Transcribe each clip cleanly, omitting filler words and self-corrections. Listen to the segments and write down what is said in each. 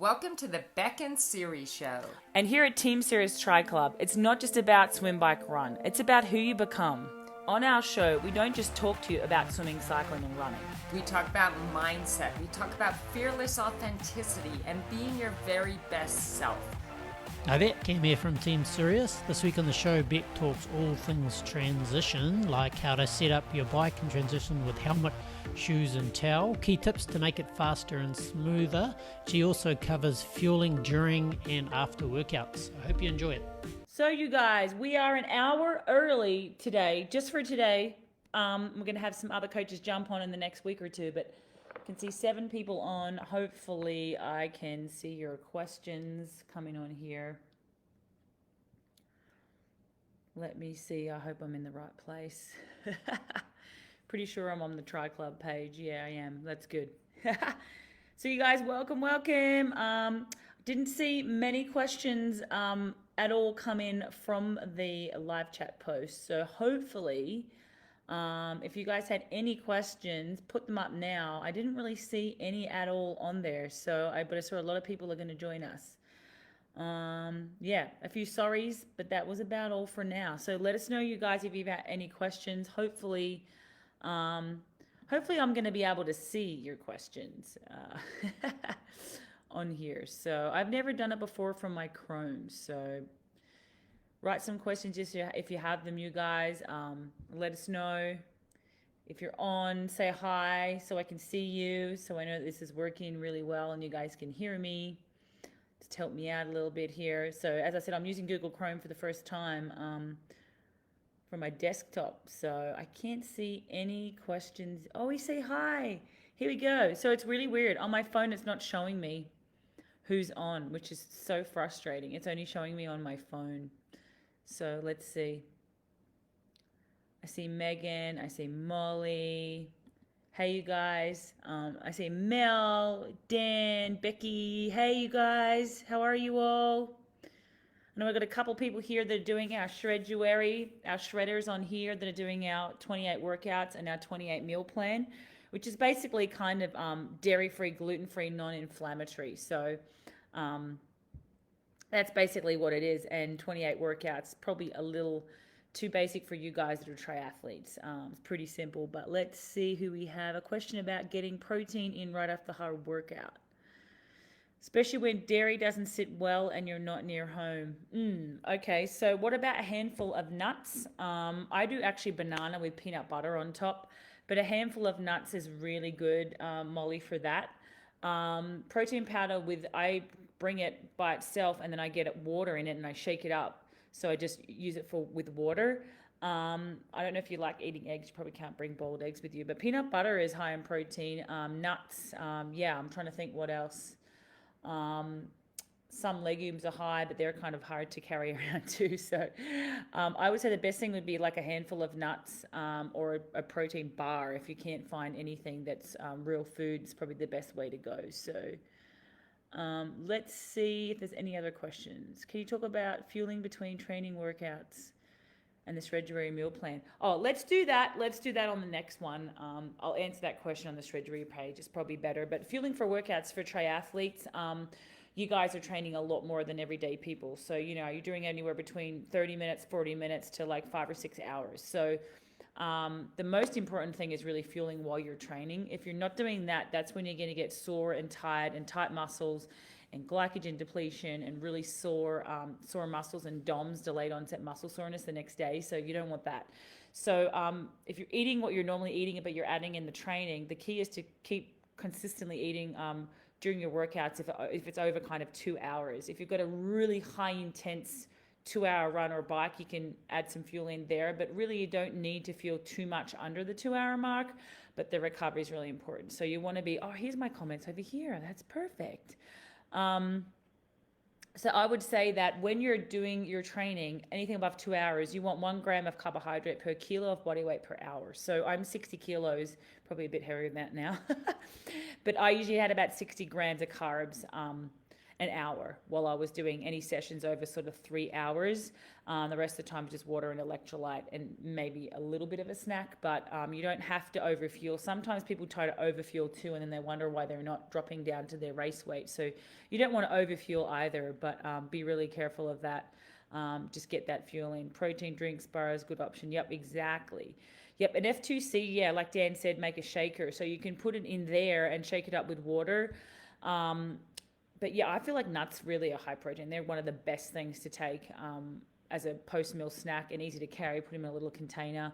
Welcome to the Beck and Siri Show. And here at Team Sirius Tri Club, it's not just about swim, bike, run. It's about who you become. On our show, we don't just talk to you about swimming, cycling, and running. We talk about mindset. We talk about fearless authenticity and being your very best self. Hi there, Cam here from Team Sirius. This week on the show, Beck talks all things transition, like how to set up your bike and transition with helmet, shoes and towel, key tips to make it faster and smoother. She also covers fueling during and after workouts. I hope you enjoy it. So you guys, we are an hour early today, just for today. We're going to have some other coaches jump on in the next week or two, but I can see 7 people on. Hopefully I can see your questions coming on here. Let me see. I hope I'm in the right place. Pretty sure I'm on the Tri Club page. Yeah, I am. That's good. So you guys, welcome. Didn't see many questions at all come in from the live chat post. So hopefully, if you guys had any questions, put them up now. I didn't really see any at all on there. But I saw a lot of people are going to join us. Yeah, a few sorries, but that was about all for now. So let us know, you guys, if you've had any questions. Hopefully I'm going to be able to see your questions on here. So I've never done it before from my Chrome. So write some questions just if you have them, you guys. Let us know. If you're on, say hi so I can see you, so I know that this is working really well and you guys can hear me. Just help me out a little bit here. So as I said, I'm using Google Chrome for the first time for my desktop, so I can't see any questions. Oh, we say hi. Here we go. So it's really weird. On my phone, it's not showing me who's on, which is so frustrating. It's only showing me on my phone. So let's see. I see Megan. I see Molly. Hey, you guys. I see Mel, Dan, Becky. Hey, you guys. How are you all? I know I've got a couple people here that are doing our Shreduary, our shredders on here that are doing our 28 workouts and our 28 meal plan, which is basically kind of dairy-free, gluten-free, non-inflammatory. So that's basically what it is. And 28 workouts, probably a little too basic for you guys that are triathletes. It's pretty simple, but let's see who we have. A question about getting protein in right after the hard workout, especially when dairy doesn't sit well and you're not near home. Okay, so what about a handful of nuts? I do actually banana with peanut butter on top, but a handful of nuts is really good, Molly, for that. Protein powder I bring it by itself and then I get water in it and I shake it up. So I just use it with water. I don't know if you like eating eggs. You probably can't bring boiled eggs with you, but peanut butter is high in protein. Nuts, yeah, I'm trying to think what else. Some legumes are high, but they're kind of hard to carry around too. So I would say the best thing would be like a handful of nuts or a protein bar. If you can't find anything that's real food, it's probably the best way to go. So let's see if there's any other questions. Can you talk about fueling between training workouts and the Shreduary meal plan? Oh, let's do that. Let's do that on the next one. I'll answer that question on the Shreduary page. It's probably better. But fueling for workouts for triathletes, you guys are training a lot more than everyday people. So, you're doing anywhere between 30 minutes, 40 minutes to like 5 or 6 hours. So the most important thing is really fueling while you're training. If you're not doing that, that's when you're going to get sore and tired and tight muscles and glycogen depletion and really sore muscles and DOMS, delayed onset muscle soreness, the next day. So you don't want that. So if you're eating what you're normally eating, but you're adding in the training, the key is to keep consistently eating during your workouts if it's over kind of 2 hours. If you've got a really high intense 2-hour run or bike, you can add some fuel in there, but really you don't need to fuel too much under the 2-hour mark, but the recovery is really important. So you want to be, here's my comments over here. That's perfect. So I would say that when you're doing your training, anything above 2 hours, you want 1 gram of carbohydrate per kilo of body weight per hour. So I'm 60 kilos, probably a bit heavier than that now, but I usually had about 60 grams of carbs. an hour while I was doing any sessions over sort of 3 hours. The rest of the time just water and electrolyte and maybe a little bit of a snack, but you don't have to overfuel. Sometimes people try to overfuel too, and then they wonder why they're not dropping down to their race weight. So you don't want to overfuel either, but be really careful of that. Just get that fuel in. Protein drinks, bars, good option. Yep, exactly. Yep, an F2C, yeah, like Dan said, make a shaker. So you can put it in there and shake it up with water. But yeah, I feel like nuts really are high protein. They're one of the best things to take as a post-meal snack and easy to carry. Put them in a little container.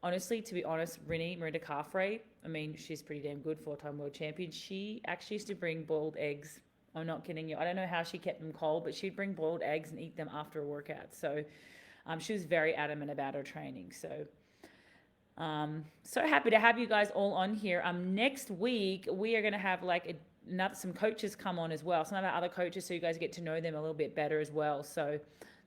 Honestly, to be honest, Miranda Carfrae, I mean, she's pretty damn good, 4-time world champion. She actually used to bring boiled eggs. I'm not kidding you. I don't know how she kept them cold, but she'd bring boiled eggs and eat them after a workout. So she was very adamant about her training. So happy to have you guys all on here. Next week, we are going to have like some coaches come on as well. Some of our other coaches, so you guys get to know them a little bit better as well. So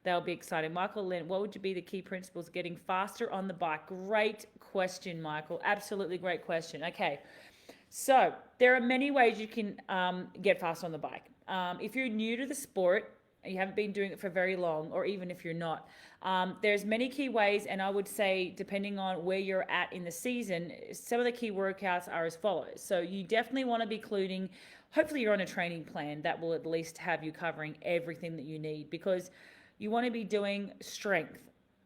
that'll be exciting. Michael Lynn, what would be the key principles getting faster on the bike? Great question, Michael. Absolutely great question. Okay. So there are many ways you can get faster on the bike. If you're new to the sport, and you haven't been doing it for very long, or even if you're not, there's many key ways, and I would say depending on where you're at in the season, some of the key workouts are as follows. So you definitely want to be including, hopefully you're on a training plan that will at least have you covering everything that you need, because you want to be doing strength.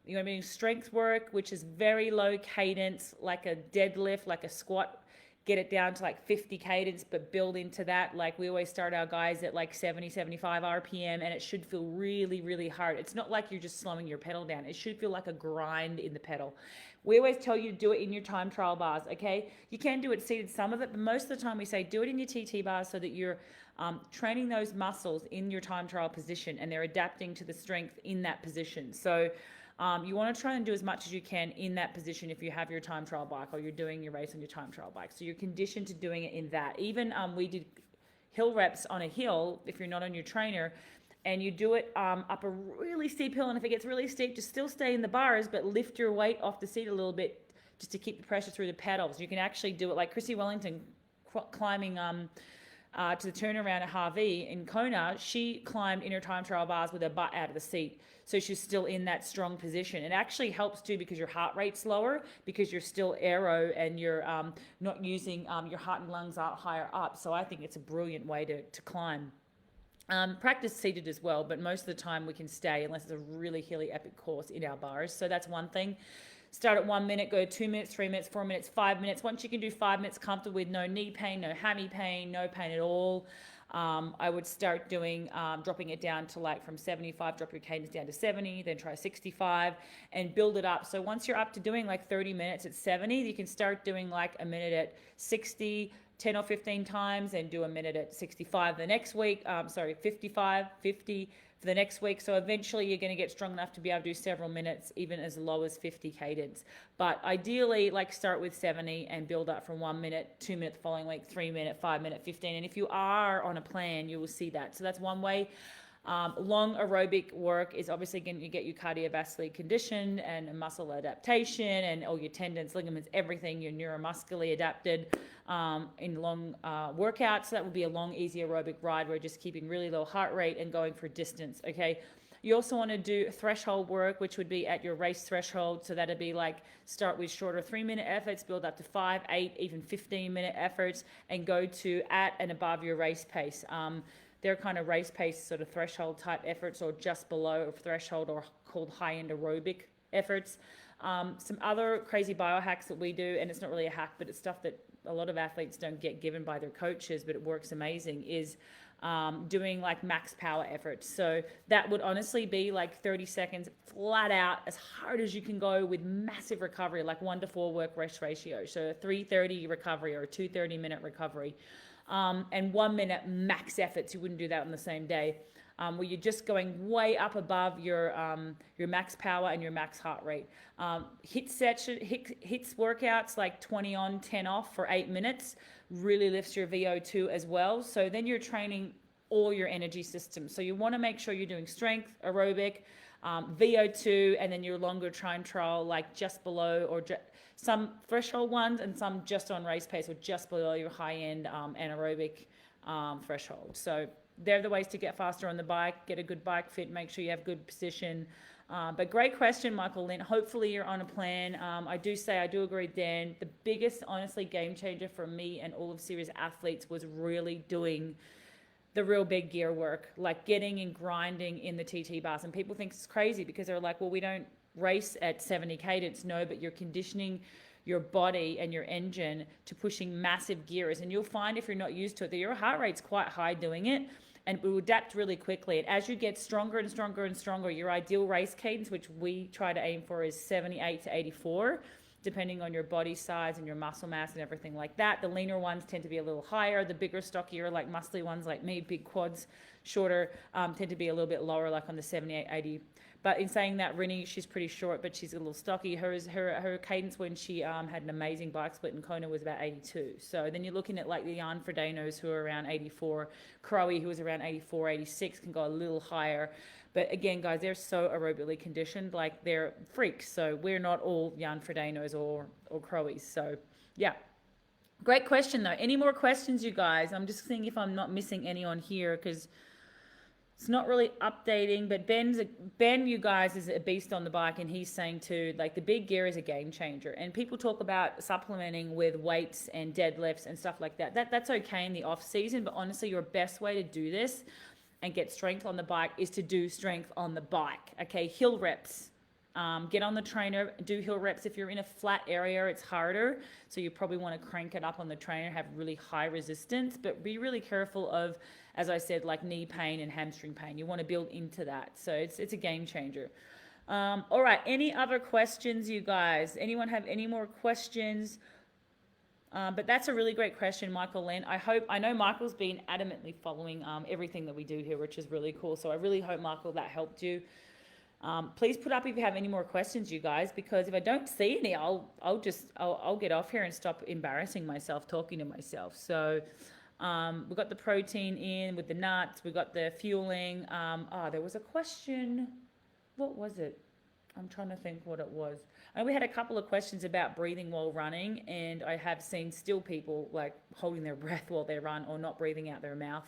You want to be doing strength work, which is very low cadence, like a deadlift, like a squat. Get it down to like 50 cadence, but build into that. Like we always start our guys at like 70, 75 RPM, and it should feel really, really hard. It's not like you're just slowing your pedal down. It should feel like a grind in the pedal. We always tell you to do it in your time trial bars, okay? You can do it seated, some of it, but most of the time we say do it in your TT bars so that you're training those muscles in your time trial position and they're adapting to the strength in that position. So you want to try and do as much as you can in that position if you have your time trial bike or you're doing your race on your time trial bike. So you're conditioned to doing it in that. Even we did hill reps on a hill if you're not on your trainer, and you do it up a really steep hill, and if it gets really steep, just still stay in the bars, but lift your weight off the seat a little bit just to keep the pressure through the pedals. You can actually do it like Chrissy Wellington climbing to the turnaround at Harvey in Kona. She climbed in her time trial bars with her butt out of the seat. So she's still in that strong position. It actually helps too because your heart rate's lower, because you're still aero and you're not using your heart and lungs out higher up. So I think it's a brilliant way to climb. Practice seated as well, but most of the time we can stay unless it's a really hilly epic course in our bars. So that's one thing. Start at 1 minute, go 2 minutes, 3 minutes, 4 minutes, 5 minutes. Once you can do 5 minutes comfortable with no knee pain, no hammy pain, no pain at all, I would start doing, dropping it down to like from 75, drop your cadence down to 70, then try 65 and build it up. So once you're up to doing like 30 minutes at 70, you can start doing like a minute at 60, 10 or 15 times, and do a minute at 65 the next week. 55, 50 for the next week. So eventually you're going to get strong enough to be able to do several minutes, even as low as 50 cadence. But ideally, like start with 70 and build up from 1 minute, 2 minute the following week, 3 minute, 5 minute, 15. And if you are on a plan, you will see that. So that's one way. Long aerobic work is obviously going to get you cardiovascularly conditioned and muscle adaptation and all your tendons, ligaments, everything, you're neuromuscularly adapted in long workouts. So that would be a long, easy aerobic ride where you're just keeping really low heart rate and going for distance, okay? You also want to do threshold work, which would be at your race threshold. So that'd be like start with shorter 3-minute efforts, build up to 5, 8, even 15-minute efforts, and go to at and above your race pace. They're kind of race pace sort of threshold type efforts, or just below threshold, or called high-end aerobic efforts. Some other crazy biohacks that we do, and it's not really a hack, but it's stuff that a lot of athletes don't get given by their coaches, but it works amazing, is doing like max power efforts. So that would honestly be like 30 seconds flat out as hard as you can go with massive recovery, like 1-to-4 work rest ratio. So a 3:30 recovery or a 2:30-minute recovery. And 1 minute max efforts. You wouldn't do that on the same day, where you're just going way up above your max power and your max heart rate. Hits workouts like 20 on, 10 off for 8 minutes really lifts your VO2 as well. So then you're training all your energy systems. So you want to make sure you're doing strength, aerobic, VO2, and then your longer time trial, like just below, or some threshold ones and some just on race pace or just below your high end anaerobic threshold. So they're the ways to get faster on the bike, get a good bike fit, make sure you have good position. But great question, Michael Lynn. Hopefully you're on a plan. I do agree, Dan. The biggest, honestly, game changer for me and all of Siri's athletes was really doing the real big gear work, like getting and grinding in the TT bars. And people think it's crazy because they're like, well, we don't race at 70 cadence. No, but you're conditioning your body and your engine to pushing massive gears. And you'll find if you're not used to it, that your heart rate's quite high doing it. And it will adapt really quickly. And as you get stronger and stronger and stronger, your ideal race cadence, which we try to aim for, is 78 to 84, depending on your body size and your muscle mass and everything like that. The leaner ones tend to be a little higher. The bigger, stockier, like muscly ones like me, big quads, shorter, tend to be a little bit lower, like on the 78, 80. But in saying that, Rinny, she's pretty short, but she's a little stocky. Her cadence when she had an amazing bike split in Kona was about 82. So then you're looking at like the Jan Freudenos who are around 84. Crowe, who was around 84, 86, can go a little higher. But again, guys, they're so aerobically conditioned, like they're freaks. So we're not all Jan Freudenos or Crowes. So yeah. Great question though. Any more questions, you guys? I'm just seeing if I'm not missing any on here because it's not really updating, but Ben, you guys, is a beast on the bike, and he's saying too, like the big gear is a game changer. And people talk about supplementing with weights and deadlifts and stuff like that. That's okay in the off season, but honestly, your best way to do this and get strength on the bike is to do strength on the bike. Okay, hill reps. Get on the trainer, do hill reps. If you're in a flat area, it's harder. So you probably want to crank it up on the trainer, have really high resistance, but be really careful of, as I said, like knee pain and hamstring pain. You want to build into that. So it's a game changer. All right. Any other questions, you guys? Anyone have any more questions? But that's a really great question, Michael Lynn. I know Michael's been adamantly following everything that we do here, which is really cool. So I really hope, Michael, that helped you. Please put up if you have any more questions, you guys, because if I don't see any, I'll get off here and stop embarrassing myself talking to myself. So we've got the protein in with the nuts. We've got the fueling. There was a question. What was it? I'm trying to think what it was. And we had a couple of questions about breathing while running, and I have seen still people like holding their breath while they run or not breathing out their mouth.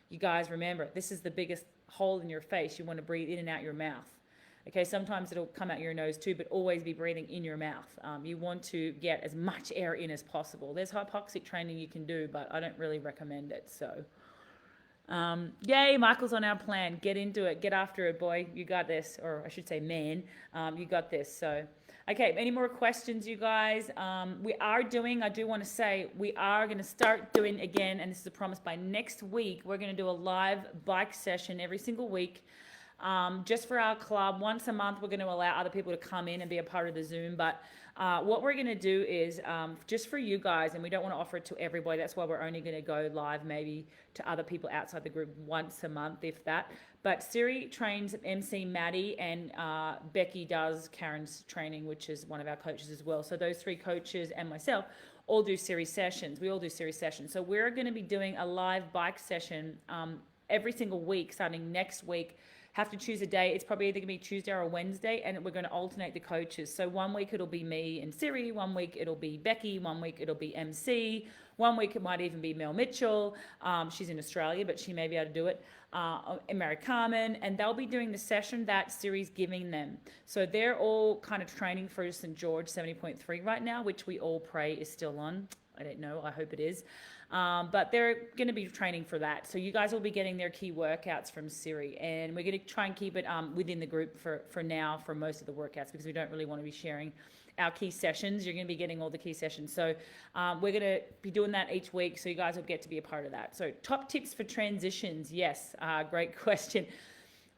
You guys remember, this is the biggest hole in your face. You want to breathe in and out your mouth. Okay, sometimes it'll come out your nose too, but always be breathing in your mouth. You want to get as much air in as possible. There's hypoxic training you can do, but I don't really recommend it. So, yay, Michael's on our plan. Get into it. Get after it, boy. You got this. Or I should say, man, you got this. So, okay, any more questions, you guys? I do want to say, we are going to start doing again, and this is a promise, by next week, we're going to do a live bike session every single week. Just for our club. Once a month, we're going to allow other people to come in and be a part of the Zoom. But what we're going to do is just for you guys, and we don't want to offer it to everybody. That's why we're only going to go live maybe to other people outside the group once a month, if that. But Siri trains MC Maddie, and Becky does Karen's training, which is one of our coaches as well. So those three coaches and myself all do Siri sessions. We all do Siri sessions. So we're going to be doing a live bike session every single week, starting next week. Have to choose a day. It's probably either going to be Tuesday or Wednesday, and we're going to alternate the coaches. So one week it'll be me and Siri, one week it'll be Becky, one week it'll be MC, one week it might even be Mel Mitchell. She's in Australia, but she may be able to do it. And Mary Carmen, and they'll be doing the session that Siri's giving them. So they're all kind of training for St. George 70.3 right now, which we all pray is still on. I don't know. I hope it is. But they're going to be training for that. So you guys will be getting their key workouts from Siri. And we're going to try and keep it within the group for now for most of the workouts, because we don't really want to be sharing our key sessions. You're going to be getting all the key sessions. So we're going to be doing that each week. So you guys will get to be a part of that. So top tips for transitions. Yes, great question.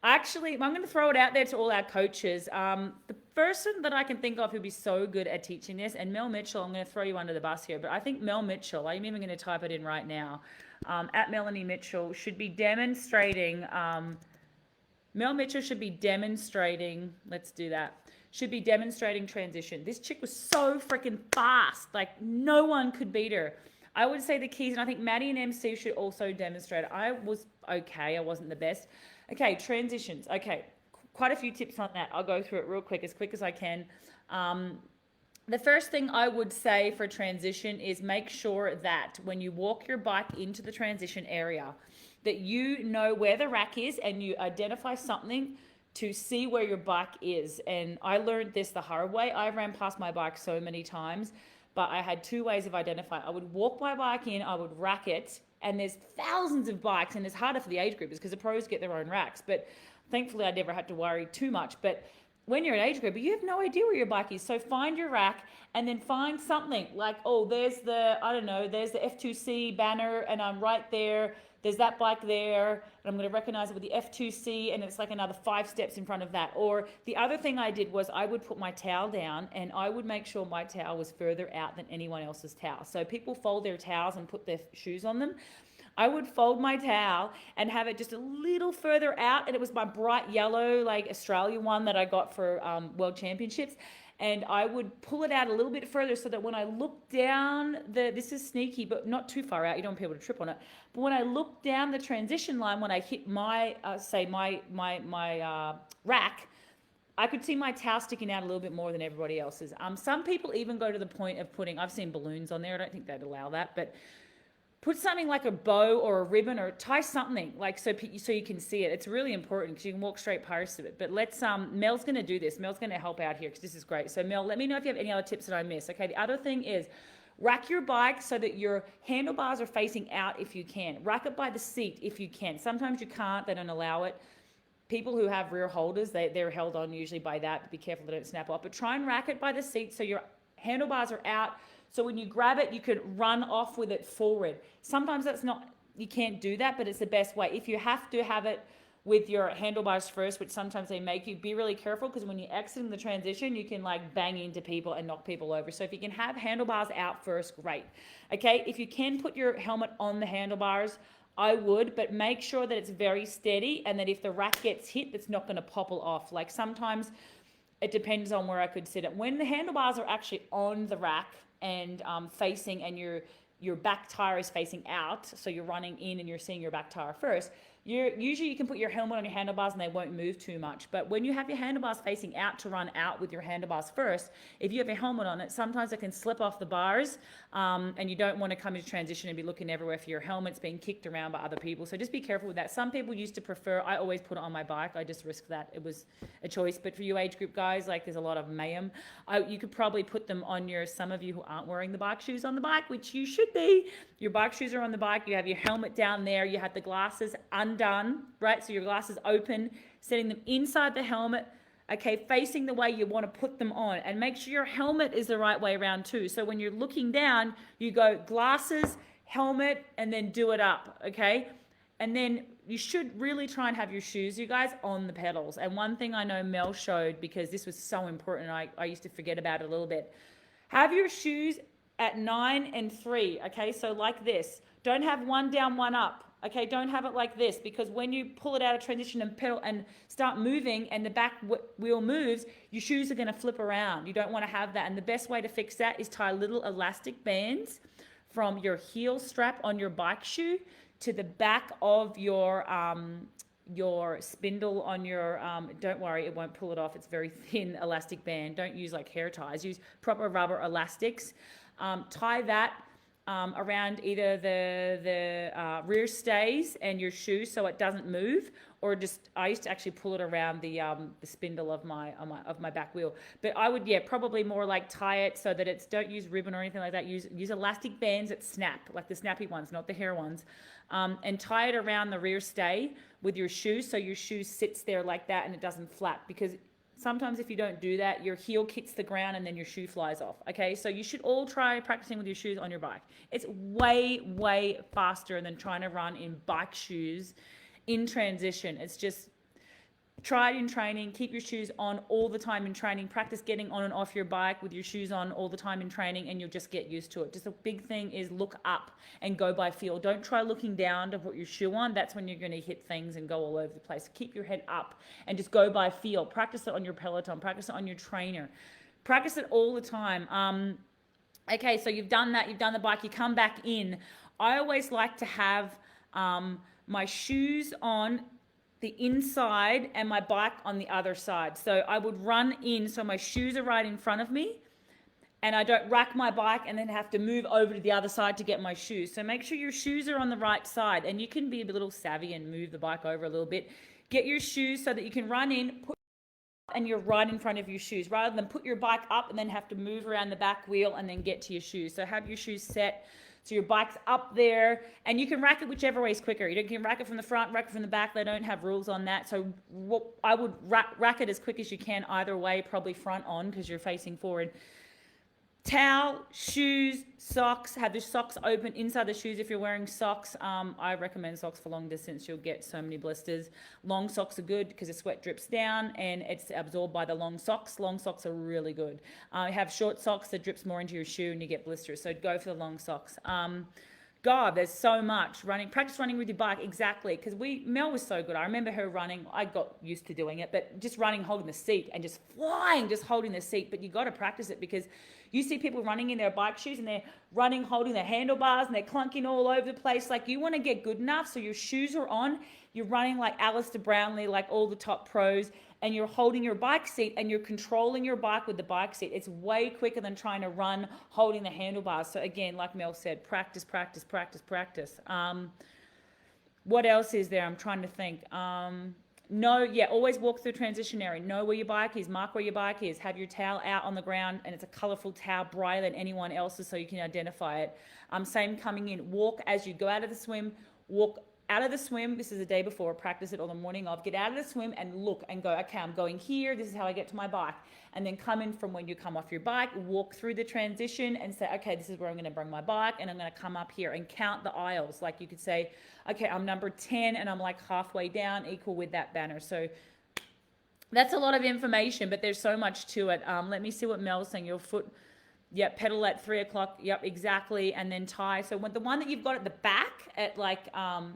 Actually, I'm going to throw it out there to all our coaches. The person that I can think of who'd be so good at teaching this, and Mel Mitchell, I'm going to throw you under the bus here, but I think Mel Mitchell, I'm even going to type it in right now, at Melanie Mitchell, should be demonstrating, Mel Mitchell should be demonstrating, let's do that, should be demonstrating transition. This chick was so freaking fast, like no one could beat her. I would say the keys, and I think Maddie and MC should also demonstrate it. I was okay, I wasn't the best. Okay, transitions. Okay, quite a few tips on that. I'll go through it real quick as I can. The first thing I would say for transition is make sure that when you walk your bike into the transition area, that you know where the rack is and you identify something to see where your bike is. And I learned this the hard way. I ran past my bike so many times, but I had two ways of identifying. I would walk my bike in, I would rack it, and there's thousands of bikes, and it's harder for the age groupers because the pros get their own racks. But thankfully, I never had to worry too much. But when you're an age grouper, you have no idea where your bike is. So find your rack and then find something like, oh, there's the F2C banner and I'm right there. There's that bike there, and I'm going to recognize it with the F2C, and it's like another 5 steps in front of that. Or the other thing I did was I would put my towel down, and I would make sure my towel was further out than anyone else's towel. So people fold their towels and put their shoes on them. I would fold my towel and have it just a little further out, and it was my bright yellow, like Australia one that I got for World Championships. And I would pull it out a little bit further so that when I look down this is sneaky, but not too far out, you don't want people to trip on it. But when I look down the transition line, when I hit my rack, I could see my towel sticking out a little bit more than everybody else's. Some people even go to the point of putting, I've seen balloons on there. I don't think they'd allow that, but put something like a bow or a ribbon or tie something like so you can see it. It's really important because you can walk straight past it. But let's Mel's going to do this. Mel's going to help out here because this is great. So Mel, let me know if you have any other tips that I missed. Okay, the other thing is rack your bike so that your handlebars are facing out if you can. Rack it by the seat if you can. Sometimes you can't, they don't allow it. People who have rear holders, they're held on usually by that, but be careful they don't snap off. But try and rack it by the seat so your handlebars are out. So when you grab it, you could run off with it forward. Sometimes you can't do that, but it's the best way. If you have to have it with your handlebars first, which sometimes they make you, be really careful because when you're exiting the transition, you can like bang into people and knock people over. So if you can have handlebars out first, great. Okay, if you can put your helmet on the handlebars, I would, but make sure that it's very steady and that if the rack gets hit, it's not going to popple off. Like sometimes it depends on where I could sit it. When the handlebars are actually on the rack, and facing, and your back tire is facing out, so you're running in and you're seeing your back tire first, usually you can put your helmet on your handlebars and they won't move too much. But when you have your handlebars facing out to run out with your handlebars first, if you have your helmet on it, sometimes it can slip off the bars, and you don't want to come into transition and be looking everywhere for your helmet's being kicked around by other people. So just be careful with that. Some people used to prefer, I always put it on my bike. I just risked that. It was a choice. But for you age group guys, like there's a lot of mayhem. You could probably put them on some of you who aren't wearing the bike shoes on the bike, which you should be. Your bike shoes are on the bike. You have your helmet down there. You have the glasses undone, right? So your glasses open, setting them inside the helmet, okay, facing the way you want to put them on, and make sure your helmet is the right way around too. So when you're looking down, you go glasses, helmet, and then do it up, okay? And then you should really try and have your shoes, you guys, on the pedals. And one thing I know Mel showed, because this was so important, I used to forget about it a little bit. Have your shoes at 9 and 3, okay? So like this. Don't have one down, one up. Okay, don't have it like this, because when you pull it out of transition and pedal and start moving and the back wheel moves, your shoes are going to flip around. You don't want to have that. And the best way to fix that is tie little elastic bands from your heel strap on your bike shoe to the back of your spindle on your, don't worry, it won't pull it off. It's very thin elastic band. Don't use like hair ties. Use proper rubber elastics. Tie that around either the rear stays and your shoe so it doesn't move, or just, I used to actually pull it around the spindle of my back wheel. But I would, probably more like tie it so that it's, don't use ribbon or anything like that. Use elastic bands that snap, like the snappy ones, not the hair ones, and tie it around the rear stay with your shoe so your shoe sits there like that and it doesn't flap, because sometimes if you don't do that, your heel hits the ground and then your shoe flies off, okay? So you should all try practicing with your shoes on your bike. It's way, way faster than trying to run in bike shoes in transition. It's just, try it in training, keep your shoes on all the time in training, practice getting on and off your bike with your shoes on all the time in training, and you'll just get used to it. Just a big thing is look up and go by feel. Don't try looking down to put your shoe on. That's when you're going to hit things and go all over the place. Keep your head up and just go by feel. Practice it on your Peloton, practice it on your trainer. Practice it all the time. Okay, so you've done that, you've done the bike, you come back in. I always like to have my shoes on the inside and my bike on the other side. So I would run in, so my shoes are right in front of me, and I don't rack my bike and then have to move over to the other side to get my shoes. So make sure your shoes are on the right side, and you can be a little savvy and move the bike over a little bit. Get your shoes so that you can run in, put and you're right in front of your shoes, rather than put your bike up and then have to move around the back wheel and then get to your shoes. So have your shoes set so your bike's up there, and you can rack it whichever way is quicker. You can rack it from the front, rack it from the back. They don't have rules on that. So I would rack it as quick as you can either way, probably front on because you're facing forward. Towel, shoes, socks. Have the socks open inside the shoes if you're wearing socks. I recommend socks for long distance. You'll get so many blisters. Long socks are good because the sweat drips down and it's absorbed by the long socks. Long socks are really good. Have short socks that drips more into your shoe and you get blisters. So go for the long socks. God, there's so much running. Practice running with your bike, exactly. Because Mel was so good. I remember her running. I got used to doing it, but just running, holding the seat and just flying, just holding the seat. But you got to practice it because you see people running in their bike shoes and they're running, holding their handlebars and they're clunking all over the place. Like, you want to get good enough so your shoes are on. You're running like Alistair Brownlee, like all the top pros, and you're holding your bike seat and you're controlling your bike with the bike seat. It's way quicker than trying to run holding the handlebars. So again, like Mel said, practice, practice, practice, practice. What else is there? I'm trying to think. Always walk through transition area. Know where your bike is, mark where your bike is, have your towel out on the ground, and it's a colorful towel, brighter than anyone else's so you can identify it. Same coming in, walk as you go out of the swim, walk out of the swim. This is the day before, practice it on the morning of. Get out of the swim and look and go, okay, I'm going here. This is how I get to my bike. And then come in from when you come off your bike, walk through the transition and say, okay, this is where I'm going to bring my bike and I'm going to come up here and count the aisles. Like you could say, okay, I'm number 10 and I'm like halfway down, equal with that banner. So that's a lot of information, but there's so much to it. Let me see what Mel's saying. Your foot, yep, pedal at 3 o'clock. Yep, exactly. And then tie. So when the one that you've got at the back at like,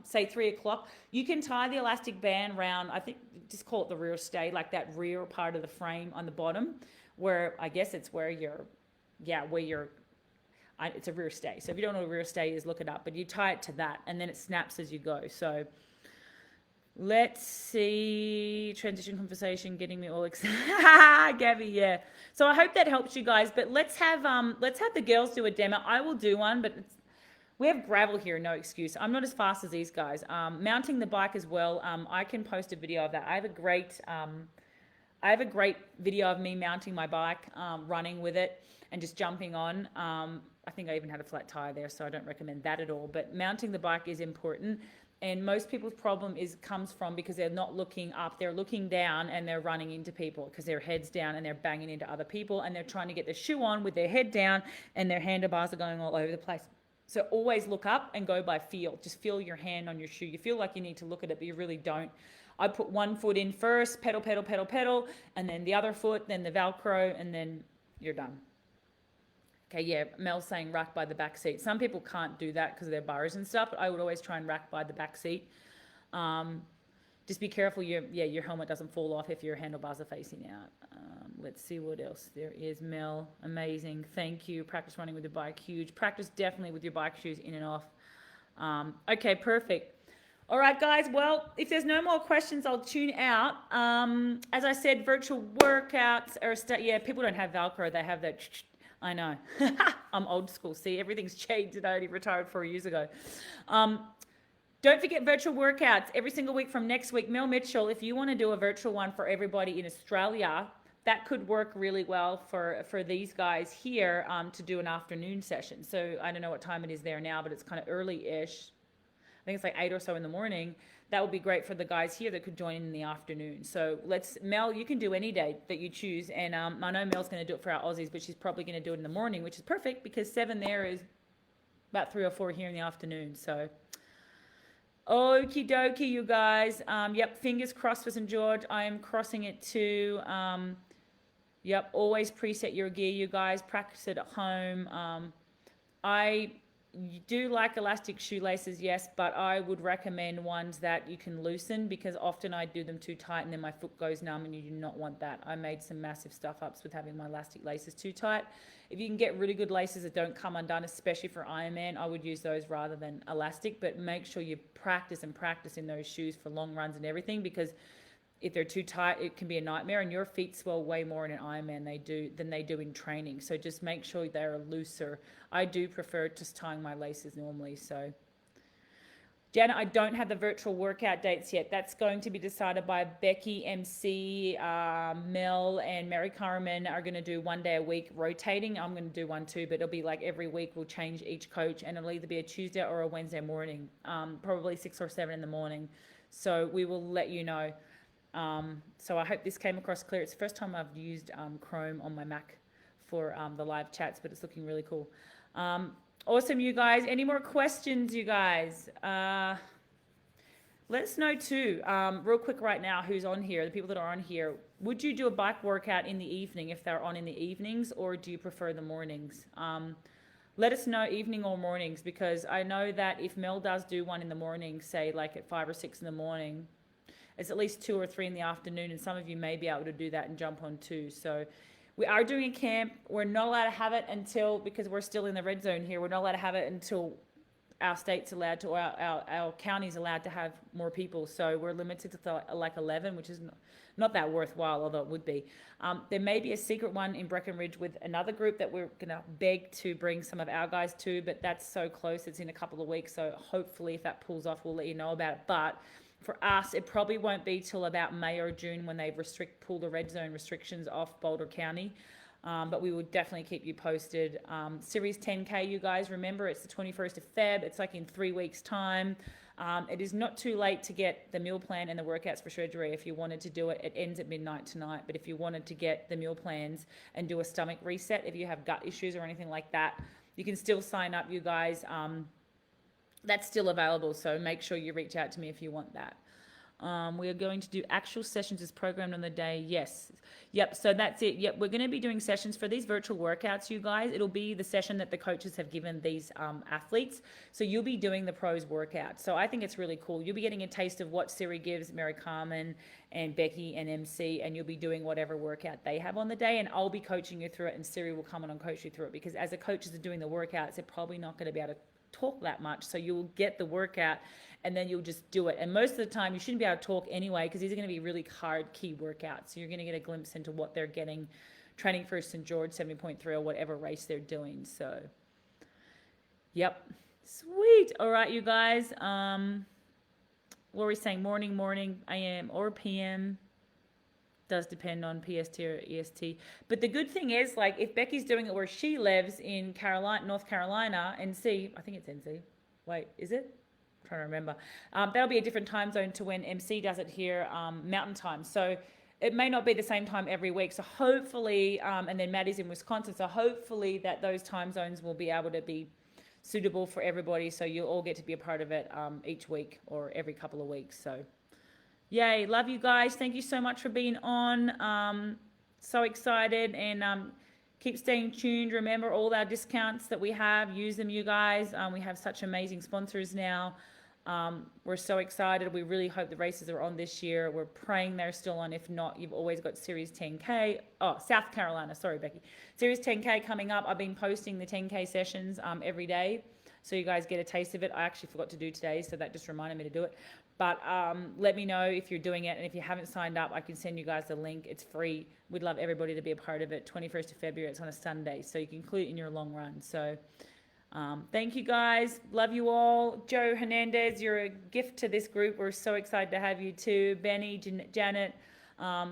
say 3 o'clock, you can tie the elastic band around, I think, just call it the rear stay, like that rear part of the frame on the bottom, where I guess it's where it's a rear stay. So if you don't know what a rear stay is, look it up, but you tie it to that and then it snaps as you go. So let's see, transition conversation, getting me all excited. Gabby, yeah. So I hope that helps you guys, but let's have the girls do a demo. I will do one, but we have gravel here, no excuse. I'm not as fast as these guys. Mounting the bike as well. I can post a video of that. I have a great video of me mounting my bike, running with it and just jumping on. I think I even had a flat tire there, so I don't recommend that at all. But mounting the bike is important. And most people's problem comes from because they're not looking up, they're looking down and they're running into people because their head's down and they're banging into other people and they're trying to get the shoe on with their head down and their handlebars are going all over the place. So always look up and go by feel. Just feel your hand on your shoe. You feel like you need to look at it, but you really don't. I put one foot in first, pedal, pedal, pedal, pedal, and then the other foot, then the Velcro, and then you're done. Okay, yeah, Mel's saying rack by the back seat. Some people can't do that because of their bars and stuff, but I would always try and rack by the back seat. Just be careful your helmet doesn't fall off if your handlebars are facing out. Let's see what else there is. Mel, amazing. Thank you. Practice running with your bike, huge. Practice definitely with your bike shoes in and off. Okay, perfect. All right, guys. Well, if there's no more questions, I'll tune out. As I said, virtual workouts are, people don't have Velcro. They have that. I know. I'm old school. See, everything's changed and I only retired 4 years ago. Don't forget virtual workouts every single week from next week. Mel Mitchell, if you want to do a virtual one for everybody in Australia, that could work really well for these guys here to do an afternoon session. So I don't know what time it is there now, but it's kind of early-ish. I think it's like 8 or so in the morning. That would be great for the guys here that could join in the afternoon. So Mel, you can do any day that you choose. And I know Mel's going to do it for our Aussies, but she's probably going to do it in the morning, which is perfect because 7 there is about 3 or 4 here in the afternoon. So okie dokie, you guys. Yep, fingers crossed for St. George. I am crossing it too. Yep, always preset your gear, you guys. Practice it at home. I do like elastic shoelaces, yes, but I would recommend ones that you can loosen because often I do them too tight and then my foot goes numb and you do not want that. I made some massive stuff ups with having my elastic laces too tight. If you can get really good laces that don't come undone, especially for Ironman, I would use those rather than elastic, but make sure you practice in those shoes for long runs and everything because if they're too tight, it can be a nightmare, and your feet swell way more in an Ironman than they do in training. So just make sure they're looser. I do prefer just tying my laces normally. So Janet, I don't have the virtual workout dates yet. That's going to be decided by Becky, MC, Mel, and Mary Carmen are going to do 1 day a week rotating. I'm going to do one too, but it'll be like every week we'll change each coach, and it'll either be a Tuesday or a Wednesday morning, probably 6 or 7 in the morning. So we will let you know. So I hope this came across clear. It's the first time I've used Chrome on my Mac for the live chats, but it's looking really cool. Awesome, you guys. Any more questions, you guys? Let us know too, real quick right now, who's on here, the people that are on here. Would you do a bike workout in the evening if they're on in the evenings, or do you prefer the mornings? Let us know evening or mornings, because I know that if Mel does do one in the morning, say like at 5 or 6 in the morning, it's at least 2 or 3 in the afternoon, and some of you may be able to do that and jump on too. So we are doing a camp. We're not allowed to have it until, because we're still in the red zone here, we're not allowed to have it until our state's allowed to, or our county's allowed to have more people. So we're limited to like 11, which is not that worthwhile, although it would be. There may be a secret one in Breckenridge with another group that we're going to beg to bring some of our guys to, but that's so close. It's in a couple of weeks. So hopefully if that pulls off, we'll let you know about it. But for us, it probably won't be till about May or June when they pull the red zone restrictions off Boulder County. But we will definitely keep you posted. Series 10K, you guys, remember, it's the 21st of Feb. It's like in 3 weeks' time. It is not too late to get the meal plan and the workouts for surgery if you wanted to do it. It ends at midnight tonight. But if you wanted to get the meal plans and do a stomach reset, if you have gut issues or anything like that, you can still sign up, you guys. That's still available, so make sure you reach out to me if you want that. We are going to do actual sessions as programmed on the day. Yes. Yep. So that's it. Yep. We're going to be doing sessions for these virtual workouts, you guys. It'll be the session that the coaches have given these athletes. So you'll be doing the pros workout. So I think it's really cool. You'll be getting a taste of what Siri gives, Mary Carmen and Becky and MC, and you'll be doing whatever workout they have on the day. And I'll be coaching you through it, and Siri will come on and coach you through it, because as the coaches are doing the workouts, they're probably not going to be able to talk that much. So you'll get the workout and then you'll just do it. And most of the time you shouldn't be able to talk anyway, because these are going to be really hard key workouts. So you're going to get a glimpse into what they're getting training for St. George 70.3 or whatever race they're doing. So yep. Sweet. All right, you guys. Lori's saying morning, AM or PM. Does depend on PST or EST. But the good thing is, like, if Becky's doing it where she lives in North Carolina, NC, I think it's NC. Wait, is it? I'm trying to remember. That'll be a different time zone to when MC does it here, Mountain Time. So it may not be the same time every week. So hopefully, and then Maddie's in Wisconsin, so hopefully that those time zones will be able to be suitable for everybody. So you'll all get to be a part of it each week or every couple of weeks. So yay, love you guys. Thank you so much for being on. So excited, and keep staying tuned. Remember all our discounts that we have. Use them, you guys. We have such amazing sponsors now. We're so excited. We really hope the races are on this year. We're praying they're still on. If not, you've always got Series 10K. Oh, South Carolina. Sorry, Becky. Series 10K coming up. I've been posting the 10K sessions every day, so you guys get a taste of it. I actually forgot to do today, so that just reminded me to do it. But let me know if you're doing it, and if you haven't signed up, I can send you guys the link. It's free. We'd love everybody to be a part of it. 21st of February, it's on a Sunday, so you can include it in your long run. So thank you guys. Love you all. Joe Hernandez, you're a gift to this group. We're so excited to have you too. Benny, Janet,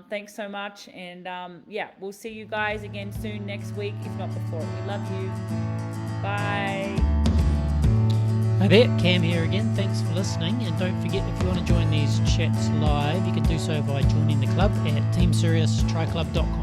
thanks so much. And yeah, we'll see you guys again soon next week, if not before. We love you. Bye. Hi there, Cam here again. Thanks for listening, and don't forget, if you want to join these chats live, you can do so by joining the club at teamserioustriClub.com.